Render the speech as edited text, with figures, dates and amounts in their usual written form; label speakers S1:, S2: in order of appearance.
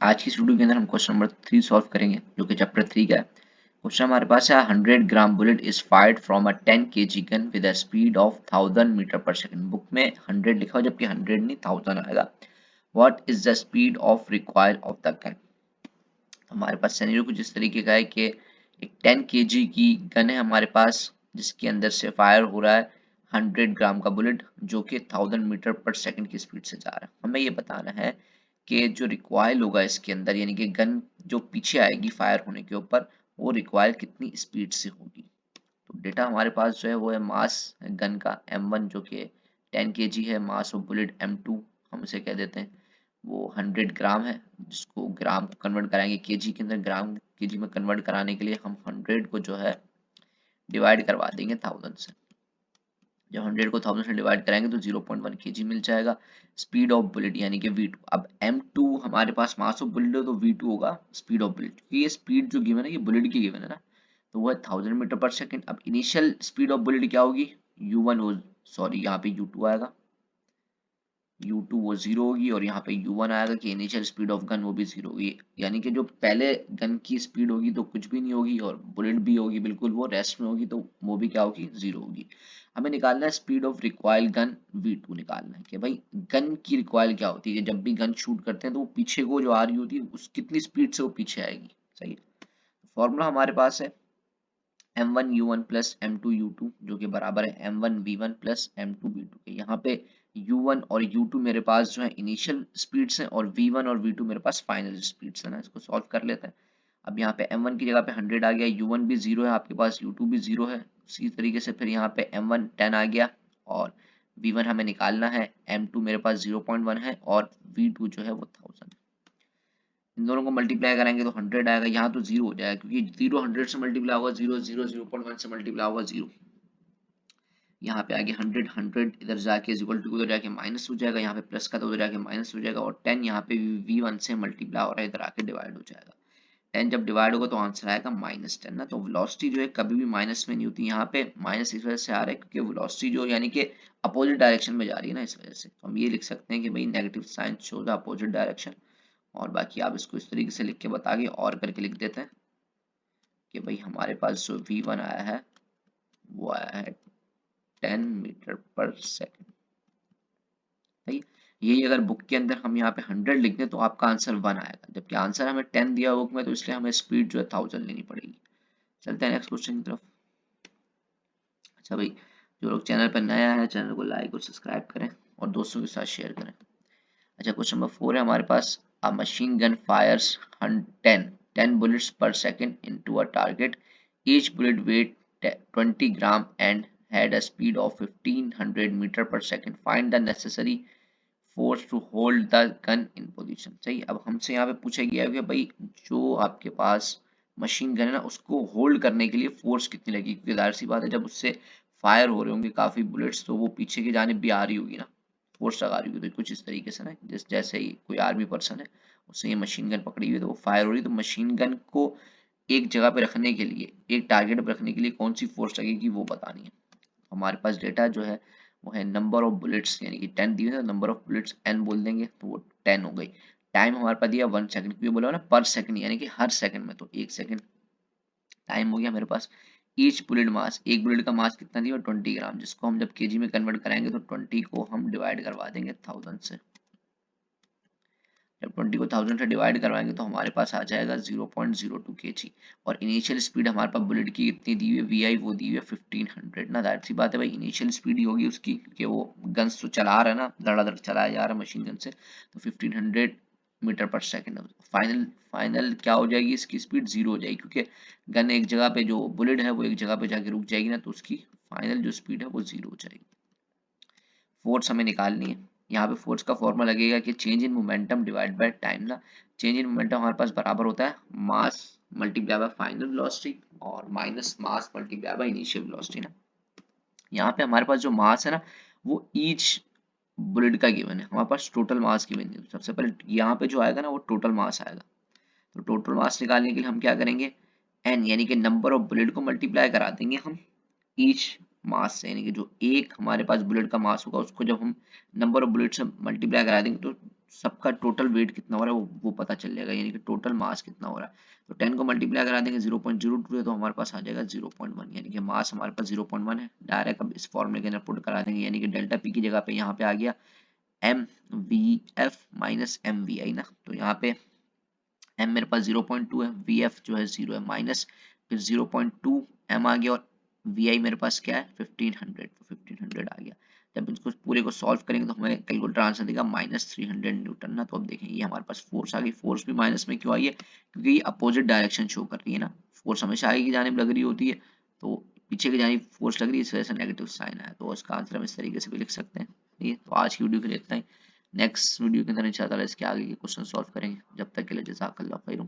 S1: आज की इस वीडियो के अंदर हम क्वेश्चन नंबर 3 सॉल्व करेंगे जो कि चैप्टर 3 का है। क्वेश्चन हमारे पास है 100 gram bullet is fired from a 10 kg gun with a speed of 1000 metre per second. Book में 100 लिखा हो जबकि 100 नहीं 1000 आएगा। What is the speed of required of the gun. हमारे पास सिनेरियो कुछ इस तरीके का है कि एक 10 kg की गन है हमारे पास जिसके अंदर से फायर हो रहा है 100 ग्राम का बुलेट जो कि 1000 मीटर पर सेकंड की स्पीड से जा रहा है। हमें ये बताना है कि जो रिक्वायर होगा इसके अंदर यानी कि गन जो पीछे आएगी फायर होने के ऊपर वो रिक्वायर कितनी स्पीड से होगी। तो डेटा हमारे पास जो है वो है मास गन का M1 जो कि 10 kg है, मास ऑफ बुलेट M2 हम इसे कह देते हैं वो 100 ग्राम है जिसको ग्राम को कन्वर्ट कराएंगे केजी के अंदर, ग्राम केजी में कन्वर्ट कराने के लिए हम 100 को जो है डिवाइड करवा देंगे 1000 से। जब 100 को 1000 से डिवाइड कराएंगे तो 0.1 kg मिल जाएगा। स्पीड ऑफ बुलेट यानी कि V2। अब M2 हमारे पास मास ऑफ बुलेट है तो V2 होगा स्पीड ऑफ बुलेट। ये स्पीड जो गिवन है ये बुलेट की गिवन है ना, तो वो है 1000 मीटर पर सेकंड। अब इनिशियल स्पीड ऑफ बुलेट क्या होगी, U1 हो, सॉरी यहाँ पे U2 आएगा, U2 वो जीरो होगी और यहाँ पे U1 आएगा कि इनिशियल स्पीड ऑफ गन वो भी जीरो होगी। यानी कि जो पहले गन की स्पीड होगी तो कुछ भी नहीं होगी और बुलेट भी होगी बिल्कुल वो रेस्ट में होगी तो वो भी क्या होगी, जीरो होगी। हमें निकालना है speed of recoil gun V2 निकालना है कि भाई गन की रिक्वायल क्या होती है। जब भी गन शूट करते हैं तो वो पीछे को जो आ रही होती है उस कितनी स्पीड से वो पीछे आएगी। सही है, फॉर्मूला हमारे पास है M1 U1 plus M2 U2 जो कि बराबर है M1 V1 plus M2 V2 के। यहाँ पे U1 और U2 मेरे पास जो है इनिशियल स्पीड्स हैं और V1 और V2 मेरे पास फाइनल स्पीड्स है ना। इसको सॉल्व कर लेते हैं। अब यहाँ पे M1 की जगह पे 100 आ गया, U1 भी जीरो है आपके पास, U2 भी जीरो है। उसी तरीके से फिर यहाँ पे M1 10 आ गया और V1 हमें निकालना है, M2 मेरे पास 0.1 है और V2 जो है वो 1000। इन दोनों को मल्टीप्लाई कराएंगे तो 100 आएगा। यहाँ तो जीरो हो जाएगा क्योंकि जीरो 100 से मल्टीप्लाई होगा, जीरो जीरो 0.1 से मल्टीप्लाई होगा जीरो। यहाँ पे आगे 100 100 इधर जाके इक्वल टू उधर जाके माइनस हो जाएगा, यहाँ पे प्लस का तो उधर जाके माइनस हो जाएगा और 10 यहाँ पे V1 से मल्टीप्लाई हो रहा है इधर आके डिवाइड हो जाएगा। 10 जब डिवाइड होगा तो आंसर आएगा -10 ना। तो वेलोसिटी जो है कभी भी माइनस में नहीं होती, यहाँ पे माइनस इस वजह से आ रहा है क्योंकि वेलोसिटी जो यानी कि अपोजिट डायरेक्शन में जा रही है ना, इस वजह से तो हम ये लिख सकते हैं कि भाई negative sign show the opposite direction. और बाकी आप इसको इस तरीके से लिख के बता के और करके लिख देते हैं कि भाई हमारे पास जो V1 आया है वो आया है 10 मीटर पर सेकंड। सही, यही अगर बुक के अंदर हम यहाँ पे 100 लिख दें तो आपका आंसर 1 आएगा, जबकि आंसर हमें 10 दिया बुक में तो इसलिए हमें स्पीड जो है 1000 लेनी पड़ेगी। चलते हैं नेक्स्ट क्वेश्चन की तरफ। अच्छा भाई, जो लोग चैनल पर नया है चैनल को लाइक और सब्सक्राइब करें और दोस्तों के साथ शेयर करें। अच्छा, क्वेश्चन नंबर 4 है हमारे पास। A machine gun fires 10 bullets per second into a target. Each bullet weighed 20 gram and had a speed of 1500 meter per second. Find the necessary force to hold the gun in position. सही, अब हमसे यहाँ पे पूछा गया है कि भाई जो आपके पास मशीन गन है ना उसको होल्ड करने के लिए फोर्स कितनी लगेगी, क्योंकि जाहिर सी बात है जब उससे फायर हो रहे होंगे काफी बुलेट्स तो वो पीछे की जानिब भी आ रही होगी ना, फोर्स लगा रही होगी। तो कुछ इस तरीके से ना जैसे ही कोई आर्मी पर्सन है उससे ये मशीन गन पकड़ी हुई है तो वो फायर हो रही है, तो मशीन गन को एक जगह पे रखने के लिए, एक टारगेट पे रखने के लिए कौन सी फोर्स लगेगी वो बतानी है। हमारे पास डेटा जो है वो है नंबर ऑफ बुलेट्स, यानी कि 10 दिए, नंबर ऑफ बुलेट्स n बोल देंगे तो वो 10 हो गई। टाइम हमारे पास दिया 1 सेकंड, क्योंकि बोला ना पर सेकंड यानी कि हर सेकंड में, तो 1 सेकंड टाइम हो गया मेरे पास। ईच बुलेट मास, एक बुलेट का मास कितना दिया 20 ग्राम, जिसको हम जब केजी में कन्वर्ट कराएंगे तो 20 को हम डिवाइड करवा देंगे 1000 से। जब 20 को 1000 से डिवाइड करवाएंगे तो हमारे पास आ जाएगा 0.02 kg। और इनिशियल स्पीड हमारे पास बुलेट की कितनी दी हुई है, VI वो दी हुई है 1500 ना। जाहिर सी बात है भाई इनिशियल स्पीड ही होगी उसकी क्योंकि वो गन्स तो चला रहा है ना, धड़ाधड़ चलाया जा रहा है मशीन गन से, तो 1500 metre per second. Final final क्या हो जाएगी, इसकी स्पीड जीरो हो जाएगी क्योंकि गन एक जगह पे, जो बुलेट है वो एक जगह पे जाके रुक जाएगी ना, तो उसकी फाइनल जो स्पीड है वो जीरो हो जाएगी। फोर्स हमें निकालनी है। यहाँ पे फोर्स का फॉर्मूला लगेगा कि change in momentum divide by time ना। चेंज इन मोमेंटम हमारे पास बराबर होता है mass multiply by final velocity और minus mass multiply by initial velocity ना। यहाँ पे हमारे पास जो मास है ना वो ईच बुलेट का गिवन है, हमारे पास टोटल मास गिवन है। सबसे पहले यहाँ पे जो आएगा ना वो टोटल मास आएगा, तो टोटल मास निकालने के लिए हम क्या करेंगे, एन यानी कि नंबर ऑफ बुलेट को मल्टीप्लाई करा देंगे हम ईच मास से, यानी कि जो एक हमारे पास बुलेट का मास होगा उसको जब हम नंबर ऑफ बुलेट से मल्टीप्लाई करा देंगे तो सबका टोटल वेट कितना हो रहा है वो पता चल जाएगा, यानी कि टोटल मास कितना हो रहा है। तो 10 को मल्टीप्लाई करा देंगे 0.02 तो हमारे पास आ जाएगा 0.1, यानी कि मास हमारे पास 0.1 है। डायरेक्ट अब इस फॉर्मूले के अंदर पुट करा देंगे, यानी कि डेल्टा पी की जगह पे यहाँ पे आ गया M V F minus M V I ना। तो यहाँ पे एम मेरे पास 0.2 है, वी एफ जो है 0 है, माइनस फिर 0.2 एम आ गया और वी आई मेरे पास क्या है 1500, तो 1500 आ गया। जब इसको पूरे को सॉल्व करेंगे तो हमें कैलकुलेटर आंसर देगा -300 न्यूटन ना। तो अब देखें ये हमारे पास फोर्स आ गई। फोर्स भी माइनस में क्यों आई है, क्योंकि ये अपोजिट डायरेक्शन शो कर रही है ना। फोर्स हमेशा आगे की जानिब लग रही होती है, तो पीछे की जानिब फोर्स लग रही है, इस वजह से नेगेटिव साइन आया। तो इसका आंसर हम इस तरीके से भी लिख सकते हैं। ठीक है, तो आज की वीडियो के लिए इतना ही। नेक्स्ट वीडियो के अंदर इंशाल्लाह इसके आगे के क्वेश्चन सॉल्व करेंगे। जब तक के लिए जज़ाकल्लाह खैर।